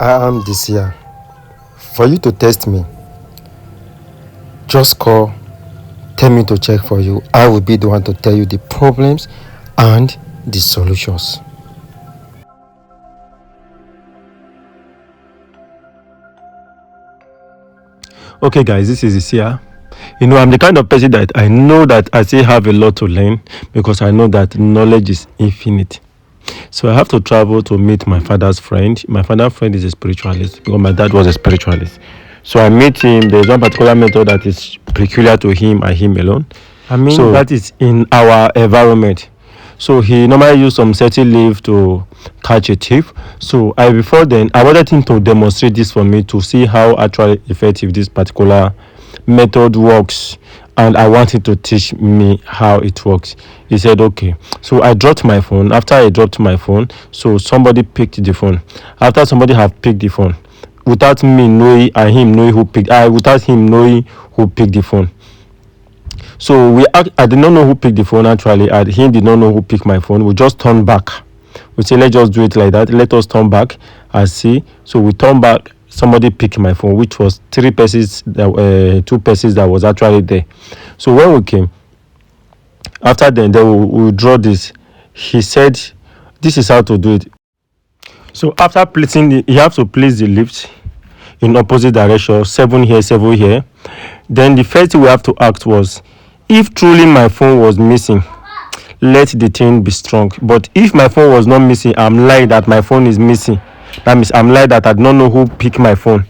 I am this year. For you to test me, just call, tell me to check for you. I will be the one to tell you the problems and the solutions. Okay, guys, this is Isia. I'm the kind of person that I know that I still have a lot to learn because I know that knowledge is infinite. So I have to travel to meet my father's friend. My father's friend is a spiritualist because my dad was a spiritualist. So I meet him. There's one particular method that is peculiar to him and him alone. So that is in our environment. So he normally use some certain leaf to catch a thief. So before then I wanted him to demonstrate this for me to see how actually effective this particular method works, and I wanted to teach me how it works. He said okay. So I dropped my phone. After I dropped my phone, so somebody picked the phone. After somebody have picked the phone, without me knowing and him knowing without him knowing who picked the phone. So I did not know who picked the phone actually, and he did not know who picked my phone. We just turned back. We say let's just do it like that. Let us turn back and see. So we turn back. Somebody picked my phone, which was two pieces that was actually there. So when we came, after then we draw this. He said, "This is how to do it." So after placing you have to place the lift in opposite direction, 7 here, 7 here. Then the first thing we have to ask was, if truly my phone was missing, let the thing be strong. But if my phone was not missing, I'm lying that my phone is missing. That means I'm lying that I don't know who picked my phone.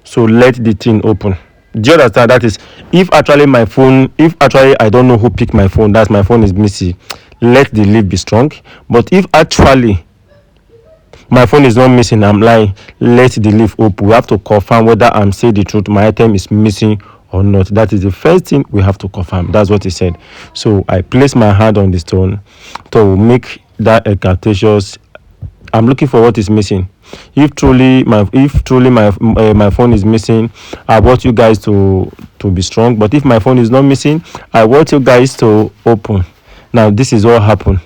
So let the thing open. Do you understand? That is, if actually I don't know who picked my phone, that's my phone is missing, let the leaf be strong. But if actually my phone is not missing, I'm lying, let the leaf open. We have to confirm whether I'm saying the truth, my item is missing or not. That is the first thing we have to confirm. That's what he said. So I place my hand on the stone to make that incantations. I'm looking for what is missing. If truly my phone is missing, I want you guys to be strong. But if my phone is not missing, I want you guys to open. Now this is what happened.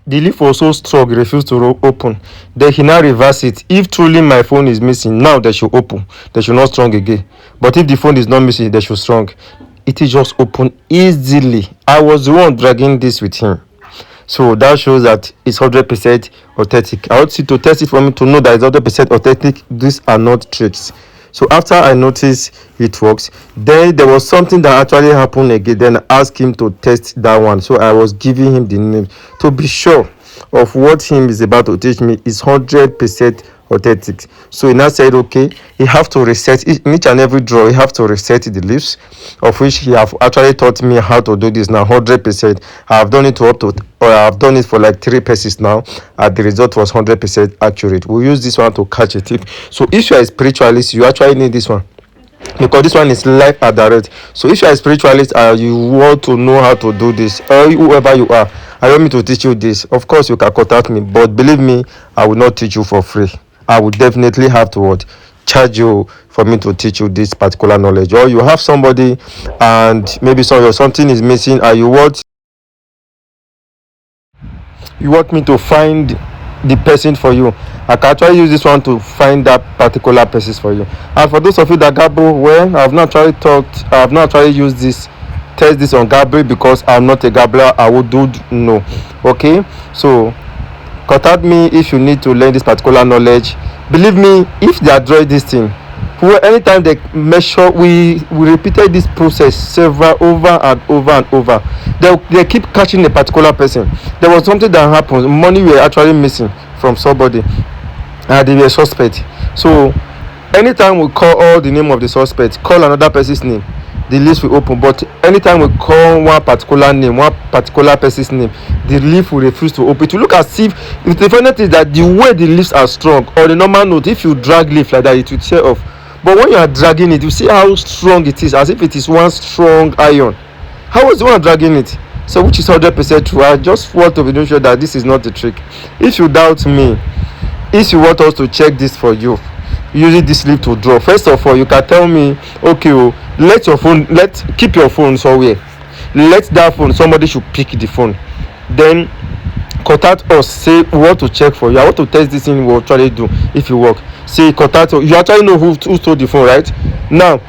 The leaf was so strong, it refused to open. Then he now reversed it. If truly my phone is missing, now they should open. They should not strong again. But if the phone is not missing, they should strong. It is just open easily. I was the one dragging this with him. So that shows that it's 100% authentic. I want you to test it for me to know that it's 100% authentic. These are not tricks. So after I noticed it works, then there was something that actually happened again. Then I asked him to test that one. So I was giving him the name to be sure of what him is about to teach me is 100% authentic. So he now said, okay, he have to reset in each and every drawer. He have to reset the leaves, of which he have actually taught me how to do this now 100%. I have done it I have done it for like 3 pieces now, and the result was 100% accurate. We use this one to catch a thief. So if you are a spiritualist, you actually need this one, because this one is life and direct. So if you are a spiritualist and you want to know how to do this, or whoever you are, I want me to teach you this, of course you can contact me, but believe me, I will not teach you for free. I will definitely have to charge you for me to teach you this particular knowledge. Or you have somebody and maybe something is missing and you want me to find the person for you. I can actually use this one to find that particular person for you. And for those of you that Gabo, well, I have not actually used this, test this on Gabriel, because I'm not a gambler. I would do no. Okay, so contact me if you need to learn this particular knowledge. Believe me, if they are this thing, anytime they measure, we repeated this process several over and over and over. They keep catching a particular person. There was something that happened. Money were actually missing from somebody, and they were suspect. So anytime we call all the name of the suspect, call another person's name, the leaves will open. But anytime we call one particular name, one particular person's name, the leaf will refuse to open. To look as if the funny thing is that the way the leaves are strong, or the normal note, if you drag leaf like that, it will tear off. But when you are dragging it, you see how strong it is, as if it is one strong iron. How was the one dragging it? So which is 100% true. I just want to be sure that this is not the trick. If you doubt me, if you want us to check this for you, using this leaf to draw, first of all, you can tell me, okay, let your phone, keep your phone somewhere, let that phone, somebody should pick the phone, then contact us, say we want to check for you, I want to test this thing, we'll actually do. If you work, say contact us. You actually know who stole the phone, right? Now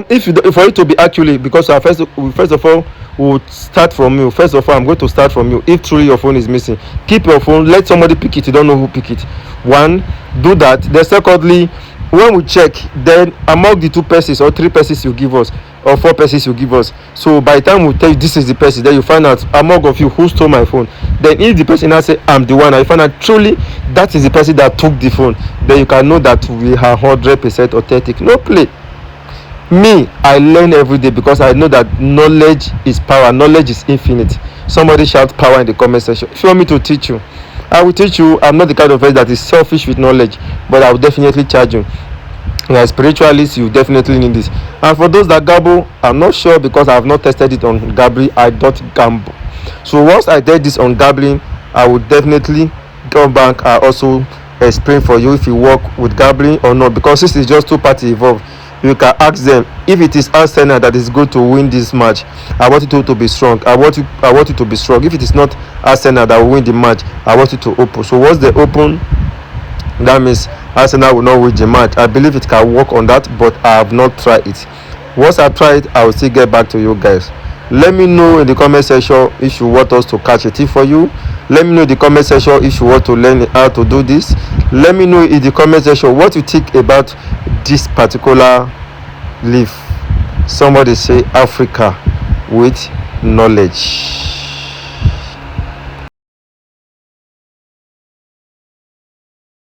if you for it to be accurate, because first of all, we'll start from you. First of all, I'm going to start from you. If truly your phone is missing, keep your phone, let somebody pick it. You don't know who pick it. One, do that. Then secondly, when we check, then among the 2 persons or 3 persons you give us, or 4 persons you give us, so by the time we tell you this is the person, then you find out among of you who stole my phone. Then if the person now say I'm the one, I find out truly that is the person that took the phone, then you can know that we are 100% authentic. No play. Me, I learn every day, because I know that knowledge is power, knowledge is infinite. Somebody shout power in the comment section. If you want me to teach you, I will teach you. I'm not the kind of person that is selfish with knowledge, but I will definitely charge you. As spiritualist, you definitely need this. And for those that gamble, I'm not sure, because I have not tested it on gambling. I don't gamble. So once I did this on gambling, I will definitely come back and also explain for you if you work with gambling or not, because this is just 2 parties involved. You can ask them, if it is Arsenal that is going to win this match, I want you to be strong. I want you to be strong. If it is not Arsenal that will win the match, I want you to open. So once they open, that means Arsenal will not win the match. I believe it can work on that, but I have not tried it. Once I try it, I will still get back to you guys. Let me know in the comment section if you want us to catch a thief for you. Let me know in the comment section if you want to learn how to do this. Let me know in the comment section what you think about this particular leaf. Somebody say Africa with knowledge.